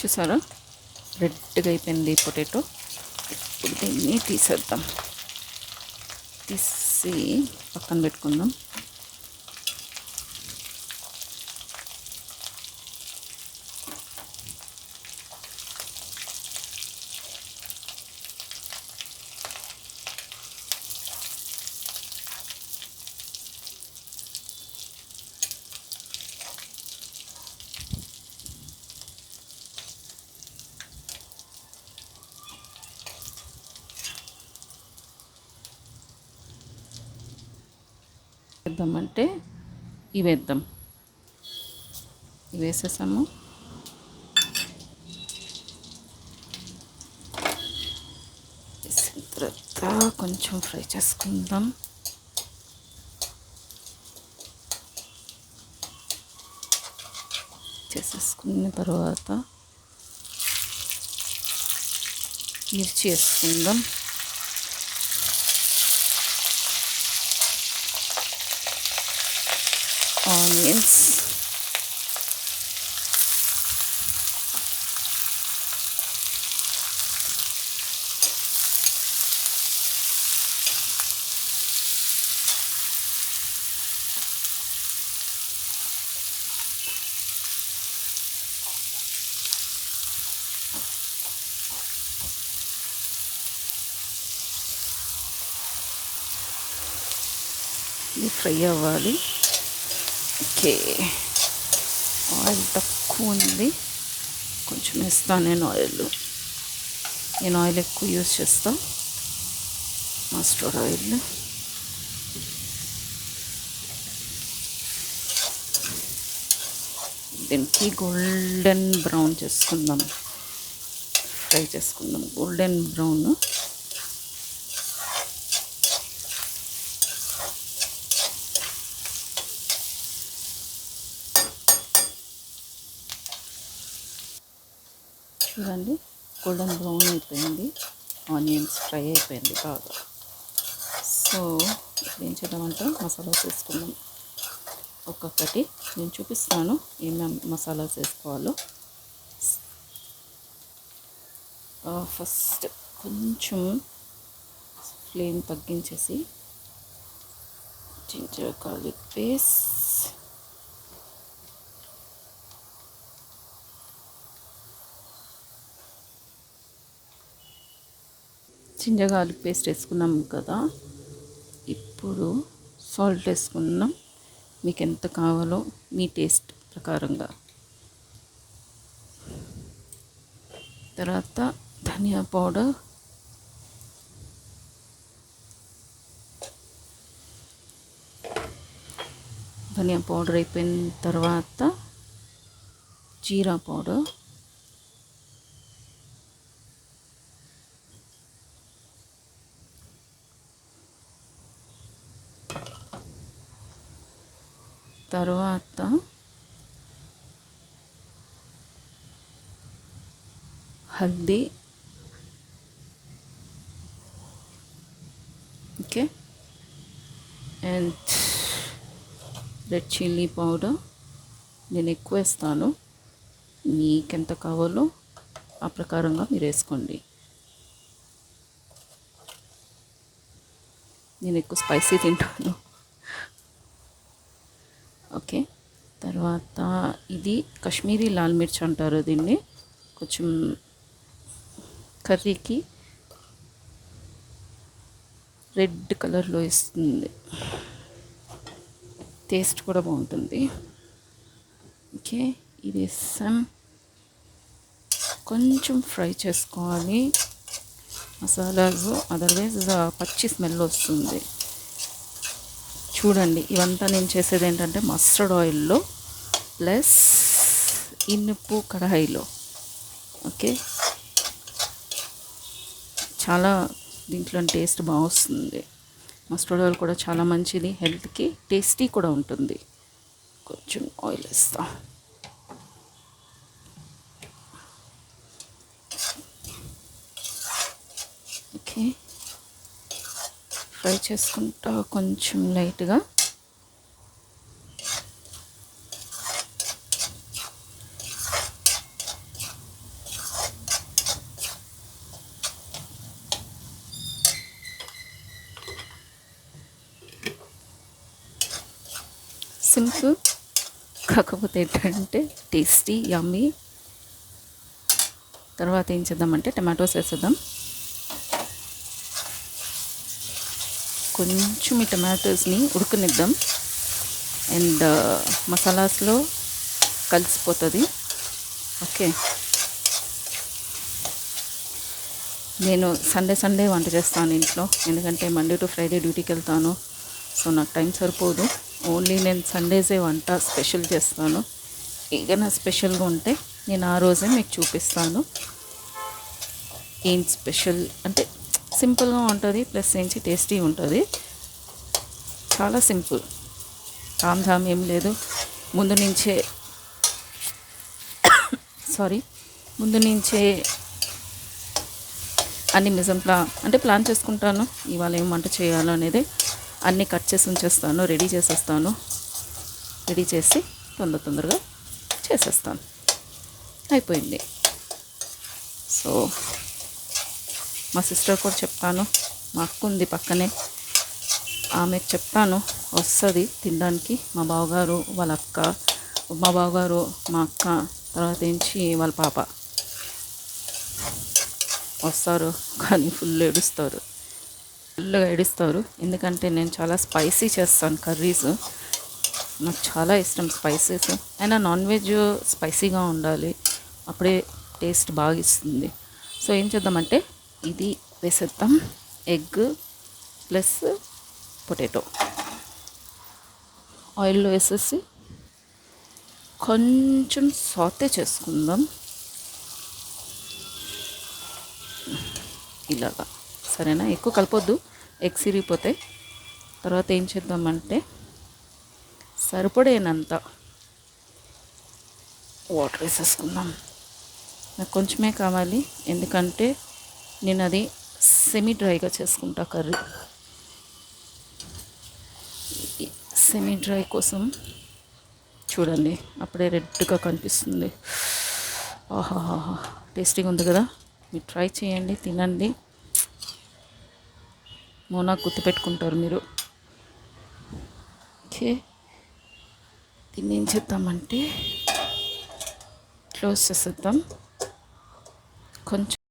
చూసారా, రెడ్గా అయిపోయింది పొటాటో. ఇప్పుడు దీన్ని తీసేద్దాం. తీసి పక్కన పెట్టుకుందాం. వేద్దామంటే ఇవి వేద్దాం. ఇవి వేసేసాము. వేసిన తర్వాత కొంచెం ఫ్రై చేసుకుందాం. చేసేసుకున్న తర్వాత మిర్చి వేసుకుందాం. ఆనియన్స్, ఇది ఫ్రై అవ్వాలి. ఓకే, ఆయిల్ తక్కువ ఉంది, కొంచెం వేస్తాను నేను ఆయిల్. నేను ఆయిల్ ఎక్కువ యూజ్ చేస్తాను, మస్టర్డ్ ఆయిల్. దీనికి గోల్డెన్ బ్రౌన్ చేసుకుందాం, ఫ్రై చేసుకుందాం. Golden brown. చూడండి, గోల్డెన్ బ్రౌన్ అయిపోయింది, ఆనియన్స్ ఫ్రై అయిపోయింది బాగా. సో ఇప్పుడు ఏం చేద్దామంటే మసాలాస్ వేసుకుందాం. ఒక్కొక్కటి నేను చూపిస్తాను ఏమేమి మసాలాస్ వేసుకోవాలో. ఫస్ట్ కొంచెం ఫ్లేమ్ తగ్గించేసి ginger garlic paste, ginger garlic paste వేసుకున్నాం కదా. ఇప్పుడు సాల్ట్ వేసుకున్నాం, మీకు ఎంత కావాలో మీ టేస్ట్ ప్రకారంగా. తర్వాత ధనియా పౌడర్, ధనియా పౌడర్ అయిపోయిన తర్వాత జీరా పౌడర్, తర్వాత haldi, okay, and red chilli powder. నేను ఎక్కువ వేస్తాను, మీకెంత కావాలో ఆ ప్రకారంగా మీరు వేసుకోండి. నేను ఎక్కువ స్పైసీ తింటాను. ఓకే, తర్వాత ఇది కాశ్మీరీ లాల్ మిర్చి అంటారు దీన్ని. కొంచెం కర్రీకి రెడ్ కలర్లో ఇస్తుంది, టేస్ట్ కూడా బాగుంటుంది. ఓకే, ఇది వేసాం. కొంచెం ఫ్రై చేసుకోవాలి మసాలాస్, అదర్వైజ్ పచ్చి స్మెల్ వస్తుంది. చూడండి, ఇవంతా నేను చేసేది ఏంటంటే మస్టర్డ్ ఆయిల్లో ప్లస్ ఇనుపు కడాయిలో. ఓకే, చాలా దీంట్లో టేస్ట్ బాగా వస్తుంది. మస్టర్డ్ ఆయిల్ కూడా చాలా మంచిది హెల్త్కి, టేస్టీ కూడా ఉంటుంది. కొంచెం ఆయిల్ వేస్తా. ఓకే, ఫ్రై చేసుకుంటా కొంచెం లైట్గా. సింపుల్, కాకపోతే ఏంటంటే టేస్టీ యమ్మీ. తర్వాత ఏం చేద్దామంటే టమాటోస్ వేసేద్దాం. కొంచెం ఈ టమాటోస్ని ఉడకనిద్దాం. అండ్ మసాలాస్లో కలిసిపోతుంది. ఓకే, నేను సండే వంట చేస్తాను ఇంట్లో, ఎందుకంటే మండే టు ఫ్రైడే డ్యూటీకి వెళ్తాను. సో నాకు టైం సరిపోదు. ఓన్లీ నేను సండేసే వంట స్పెషల్ చేస్తాను. ఏదైనా స్పెషల్గా ఉంటే నేను ఆ రోజే మీకు చూపిస్తాను. ఏం స్పెషల్ అంటే సింపుల్గా ఉంటుంది, ప్లస్ ఏంచి టేస్టీ ఉంటుంది. చాలా సింపుల్, ధామ్ ఏం లేదు. ముందు నుంచే అన్ని ప్లాన్ చేసుకుంటాను. ఇవాళ ఏం వంట చేయాలో అనేది అన్నీ కట్ చేసి ఉంచేస్తాను, రెడీ చేసేస్తాను. రెడీ చేసి తొందరగా చేసేస్తాను. అయిపోయింది. సో మా సిస్టర్ కూడా చెప్తాను, మా అక్క ఉంది పక్కనే, ఆమెకు చెప్తాను వస్తుంది తినడానికి. మా బావగారు వాళ్ళ అక్క, మా బావగారు మా అక్క, తర్వాత ఏంచి వాళ్ళ పాప వస్తారు. కానీ ఫుల్గా ఏడుస్తారు. ఎందుకంటే నేను చాలా స్పైసీ చేస్తాను కర్రీస్. నాకు చాలా ఇష్టం స్పైసెస్. అయినా నాన్ వెజ్ స్పైసీగా ఉండాలి, అప్పుడే టేస్ట్ బాగా ఇస్తుంది. సో ఏం చేద్దామంటే ఇది వేసేద్దాం. ఎగ్ ప్లస్ పొటాటో ఆయిల్లో వేసేసి కొంచెం సాటే చేసుకుందాం ఇలాగా. సరేనా, ఎక్కువ కలపొద్దు, ఎగ్స్ ఇరిగిపోతాయి. తర్వాత ఏం చేద్దామంటే సరిపడేనంత వాటర్ వేసేసుకుందాం. నాకు కొంచెమే కావాలి, ఎందుకంటే నేను అది సెమీ డ్రైగా చేసుకుంటా కర్రీ. సెమీ డ్రై కోసం చూడండి, అప్పుడే రెడ్గా కనిపిస్తుంది. ఆహాహా, టేస్టీగా ఉంది కదా. మీరు ట్రై చేయండి, తినండి. మోనా గుర్తుపెట్టుకుంటారు మీరు. ఓకే, దీన్ని ఏం చేద్దామంటే క్లోజ్ చేసేద్దాం. కొంచెం